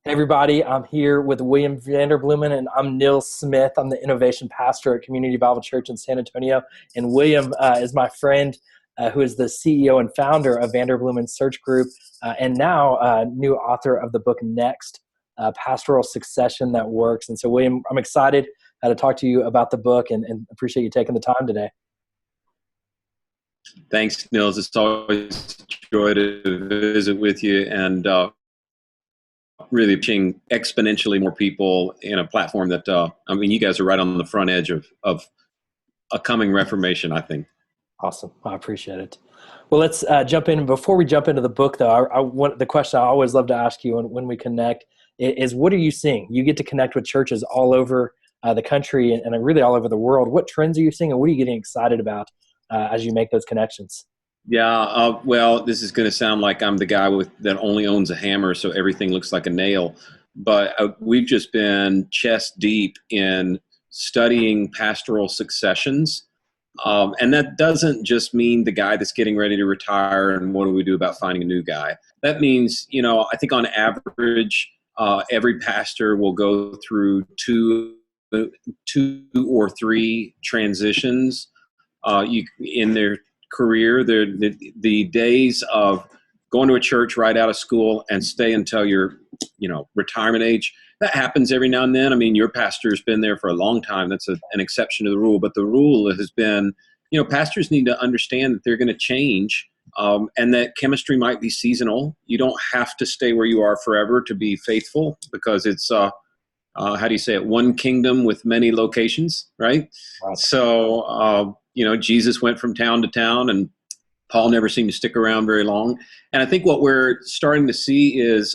Hey everybody, I'm here with William Vanderbloemen and I'm Nils Smith. I'm the innovation pastor at Community Bible Church in San Antonio. And William is my friend who is the CEO and founder of Vanderbloemen Search Group and now new author of the book Next, Pastoral Succession That Works. And so William, I'm excited to talk to you about the book and appreciate you taking the time today. Thanks, Nils. It's always a joy to visit with you and really reaching exponentially more people in a platform that, you guys are right on the front edge of a coming reformation, I think. Awesome. I appreciate it. Well, let's jump in. Before we jump into the book, though, I want the question I always love to ask you when we connect is what are you seeing? You get to connect with churches all over the country and really all over the world. What trends are you seeing and what are you getting excited about as you make those connections? Yeah, well, this is going to sound like I'm the guy that only owns a hammer, so everything looks like a nail. But we've just been chest deep in studying pastoral successions. And that doesn't just mean the guy that's getting ready to retire and what do we do about finding a new guy. That means, I think on average, every pastor will go through two or three transitions in their career. The days of going to a church right out of school and stay until your retirement age, that happens every now and then. I mean, your pastor's been there for a long time. That's an exception to the rule. But the rule has been, pastors need to understand that they're going to change and that chemistry might be seasonal. You don't have to stay where you are forever to be faithful because it's, how do you say it? One kingdom with many locations, right? Wow. So, Jesus went from town to town and Paul never seemed to stick around very long. And I think what we're starting to see is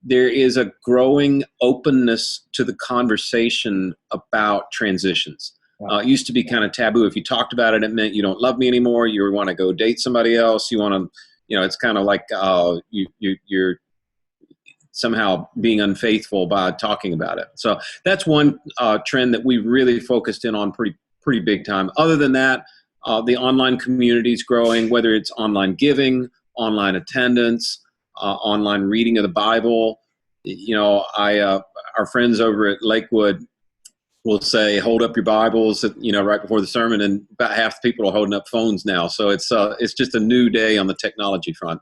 there is a growing openness to the conversation about transitions. Wow. It used to be kind of taboo. If you talked about it, it meant you don't love me anymore. You want to go date somebody else. You want to, it's kind of like you're somehow being unfaithful by talking about it. So that's one trend that we really focused in on pretty big time. Other than that, the online community is growing, whether it's online giving, online attendance, online reading of the Bible. Our friends over at Lakewood will say, hold up your Bibles, right before the sermon, and about half the people are holding up phones now. So it's just a new day on the technology front.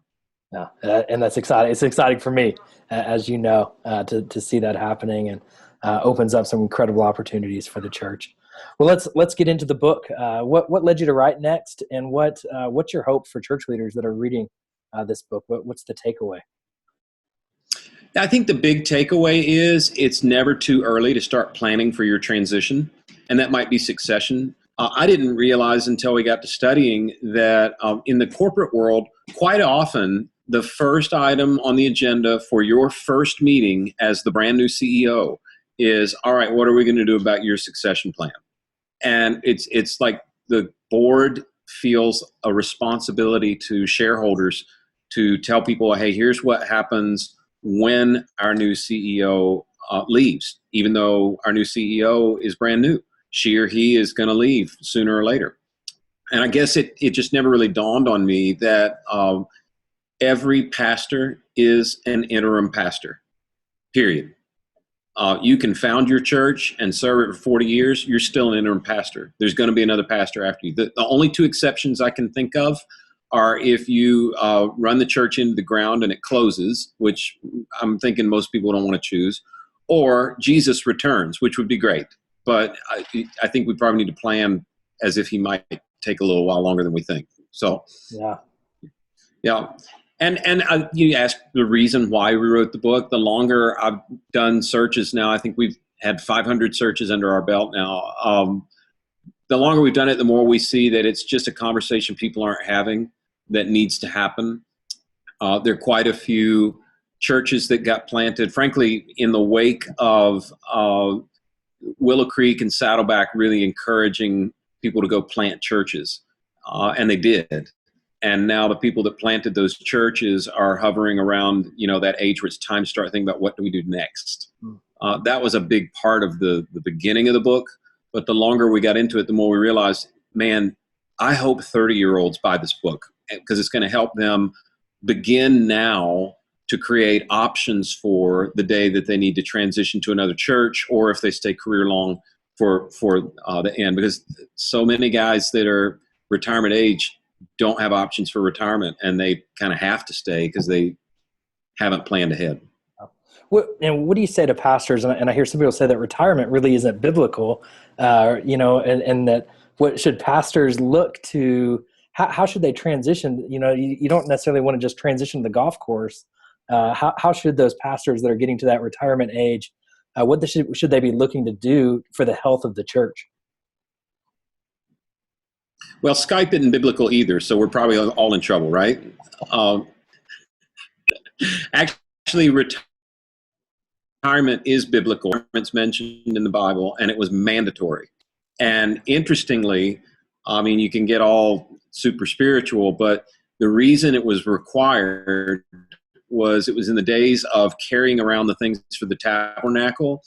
Yeah, and that's exciting. It's exciting for me, as you know, to see that happening and opens up some incredible opportunities for the church. Well, let's get into the book. What led you to write Next, and what's your hope for church leaders that are reading this book? What's the takeaway? I think the big takeaway is it's never too early to start planning for your transition, and that might be succession. I didn't realize until we got to studying that in the corporate world, quite often the first item on the agenda for your first meeting as the brand new CEO is, all right, what are we going to do about your succession plan? And it's like the board feels a responsibility to shareholders to tell people, hey, here's what happens when our new CEO leaves, even though our new CEO is brand new. She or he is going to leave sooner or later. And I guess it just never really dawned on me that every pastor is an interim pastor, period. You can found your church and serve it for 40 years. You're still an interim pastor. There's going to be another pastor after you. The only two exceptions I can think of are if you run the church into the ground and it closes, which I'm thinking most people don't want to choose, or Jesus returns, which would be great. But I think we probably need to plan as if he might take a little while longer than we think. So, yeah. And you asked the reason why we wrote the book. The longer I've done searches now, I think we've had 500 searches under our belt now. The longer we've done it, the more we see that it's just a conversation people aren't having that needs to happen. There are quite a few churches that got planted, frankly, in the wake of Willow Creek and Saddleback really encouraging people to go plant churches. And they did. And now the people that planted those churches are hovering around, that age where it's time to start thinking about what do we do next. That was a big part of the beginning of the book. But the longer we got into it, the more we realized, man, I hope 30-year-olds buy this book because it's going to help them begin now to create options for the day that they need to transition to another church, or if they stay career long for the end, because so many guys that are retirement age don't have options for retirement, and they kind of have to stay because they haven't planned ahead. What do you say to pastors? And I hear some people say that retirement really isn't biblical, and that what should pastors look to? How should they transition? You don't necessarily want to just transition to the golf course. How should those pastors that are getting to that retirement age, should they be looking to do for the health of the church? Well, Skype isn't biblical either, so we're probably all in trouble, right? Actually, retirement is biblical. It's mentioned in the Bible, and it was mandatory. And interestingly, I mean, you can get all super spiritual, but the reason it was required was it was in the days of carrying around the things for the tabernacle,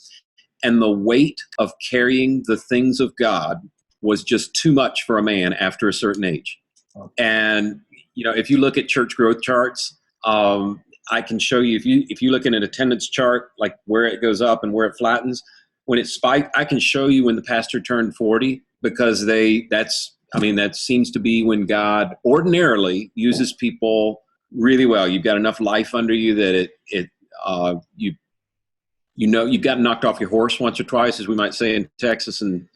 and the weight of carrying the things of God was just too much for a man after a certain age. And, if you look at church growth charts, I can show you, if you look at an attendance chart, like where it goes up and where it flattens, when it spiked, I can show you when the pastor turned 40, because that seems to be when God ordinarily uses people really well. You've got enough life under you that you've gotten knocked off your horse once or twice, as we might say in Texas, and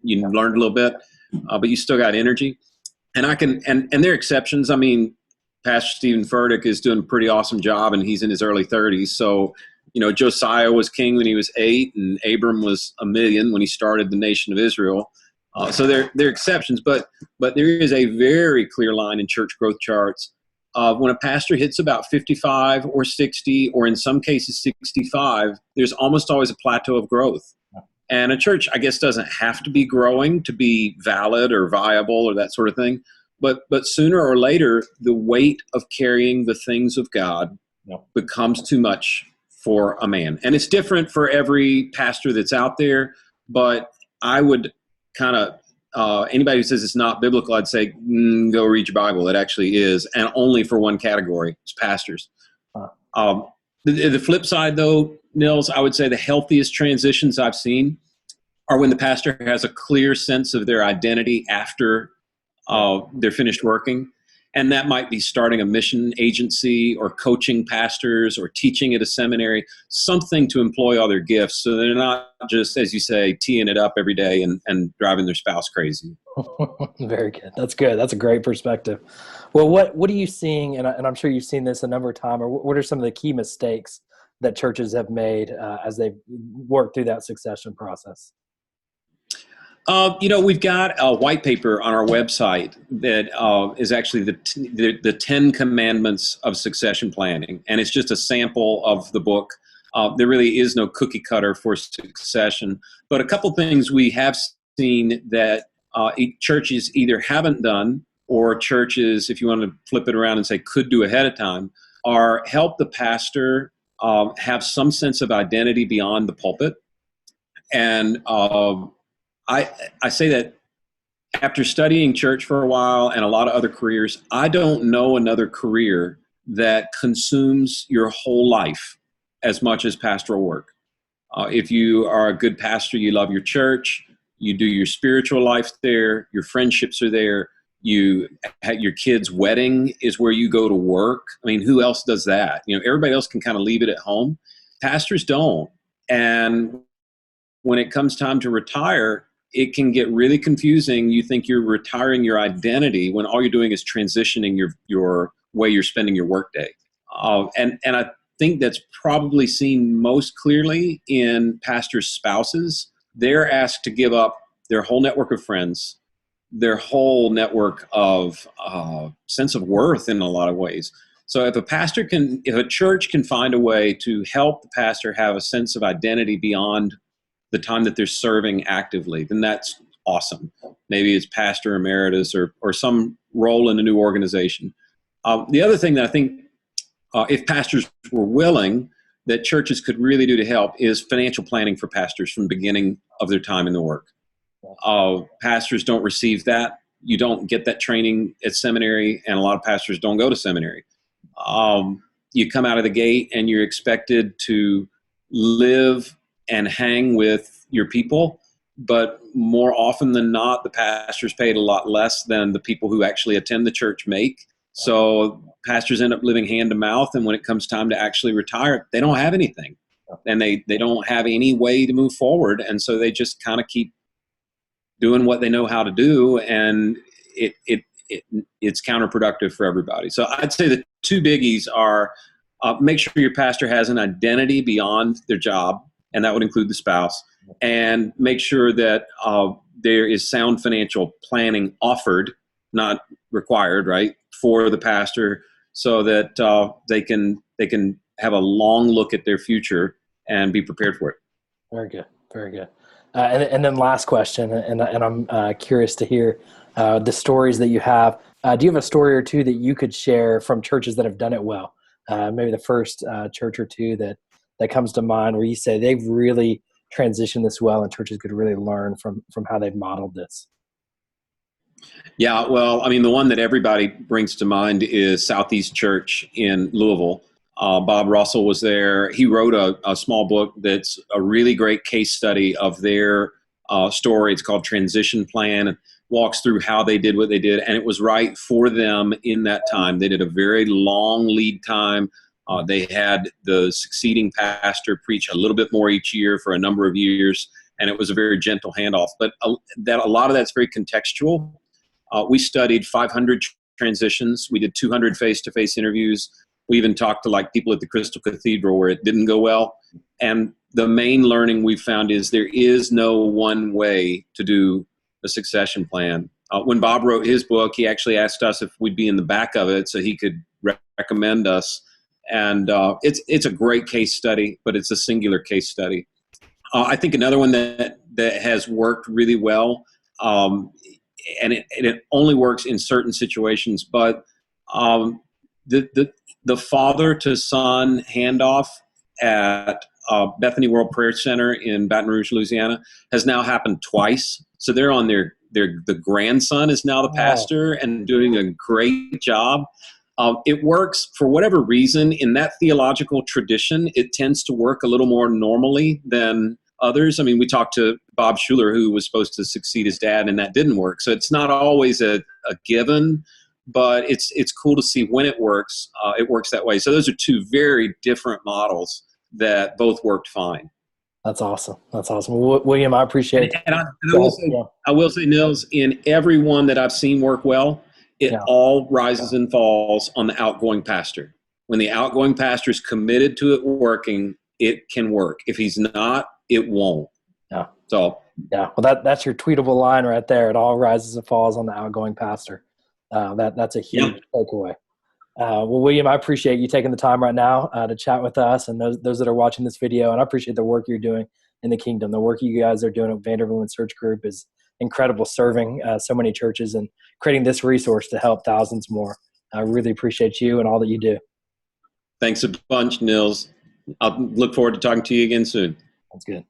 you learned a little bit, but you still got energy. And there are exceptions. I mean, Pastor Stephen Furtick is doing a pretty awesome job, and he's in his early 30s. So, Josiah was king when he was 8, and Abram was 1 million when he started the nation of Israel. So there are exceptions, but there is a very clear line in church growth charts of when a pastor hits about 55 or 60, or in some cases 65, there's almost always a plateau of growth. And a church, I guess, doesn't have to be growing to be valid or viable or that sort of thing. But sooner or later, the weight of carrying the things of God becomes too much for a man. And it's different for every pastor that's out there, but I would kind of, anybody who says it's not biblical, I'd say, go read your Bible. It actually is, and only for one category. It's pastors. The flip side, though, Nils, I would say the healthiest transitions I've seen are when the pastor has a clear sense of their identity after they're finished working. And that might be starting a mission agency, or coaching pastors, or teaching at a seminary, something to employ all their gifts, so they're not just, as you say, teeing it up every day and driving their spouse crazy. Very good. That's good. That's a great perspective. Well, what are you seeing, and I'm sure you've seen this a number of times, or what are some of the key mistakes that churches have made as they've worked through that succession process? We've got a white paper on our website that is actually the 10 Commandments of Succession Planning, and it's just a sample of the book. There really is no cookie cutter for succession, but a couple things we have seen that churches either haven't done, or churches, if you want to flip it around and say could do ahead of time, are help the pastor have some sense of identity beyond the pulpit. And I say that after studying church for a while and a lot of other careers, I don't know another career that consumes your whole life as much as pastoral work. If you are a good pastor, you love your church, you do your spiritual life there, your friendships are there, your kid's wedding is where you go to work. I mean, who else does that? Everybody else can kind of leave it at home. Pastors don't. And when it comes time to retire, it can get really confusing. You think you're retiring your identity when all you're doing is transitioning your way you're spending your workday. And I think that's probably seen most clearly in pastors' spouses. They're asked to give up their whole network of friends, their whole network of sense of worth in a lot of ways. So if a church can find a way to help the pastor have a sense of identity beyond the time that they're serving actively, then that's awesome. Maybe it's pastor emeritus or some role in a new organization. The other thing that I think, if pastors were willing, that churches could really do to help is financial planning for pastors from the beginning of their time in the work. Pastors don't receive that. You don't get that training at seminary, and a lot of pastors don't go to seminary. you come out of the gate and you're expected to live and hang with your people. But more often than not, the pastor's paid a lot less than the people who actually attend the church make. So pastors end up living hand to mouth. And when it comes time to actually retire, they don't have anything. And they don't have any way to move forward. And so they just kind of keep doing what they know how to do. And it's counterproductive for everybody. So I'd say the two biggies are make sure your pastor has an identity beyond their job, and that would include the spouse, and make sure that there is sound financial planning offered, not required, right, for the pastor, so that they can have a long look at their future and be prepared for it. Very good, very good. And then last question, and I'm curious to hear the stories that you have. Do you have a story or two that you could share from churches that have done it well? Maybe the first church or two that comes to mind where you say they've really transitioned this well and churches could really learn from how they've modeled this. Yeah, well, I mean, the one that everybody brings to mind is Southeast Church in Louisville. Bob Russell was there. He wrote a small book that's a really great case study of their story. It's called Transition Plan, and walks through how they did what they did. And it was right for them in that time. They did a very long lead time. They had the succeeding pastor preach a little bit more each year for a number of years, and it was a very gentle handoff. But a lot of that's very contextual. We studied 500 transitions. We did 200 face-to-face interviews. We even talked to like people at the Crystal Cathedral where it didn't go well. And the main learning we found is there is no one way to do a succession plan. When Bob wrote his book, he actually asked us if we'd be in the back of it so he could recommend us. And it's a great case study, but it's a singular case study. I think another one that has worked really well, and it only works in certain situations, but the father to son handoff at Bethany World Prayer Center in Baton Rouge, Louisiana, has now happened twice. So they're on the grandson is now the pastor and doing a great job. It works for whatever reason in that theological tradition. It tends to work a little more normally than others. I mean, we talked to Bob Schuler, who was supposed to succeed his dad, and that didn't work. So it's not always a given, but it's cool to see when it works. It works that way. So those are two very different models that both worked fine. That's awesome. That's awesome. William, I appreciate it. And I will say, Nils, in every one that I've seen work well, it all rises and falls on the outgoing pastor. When the outgoing pastor is committed to it working, it can work. If he's not, it won't. Yeah. So yeah. Well, that's your tweetable line right there. It all rises and falls on the outgoing pastor. That's a huge takeaway. Well, William, I appreciate you taking the time right now to chat with us and those that are watching this video. And I appreciate the work you're doing in the kingdom. The work you guys are doing at Vanderbloemen Search Group is incredible, serving so many churches and creating this resource to help thousands more. I really appreciate you and all that you do. Thanks a bunch, Nils. I'll look forward to talking to you again soon. That's good.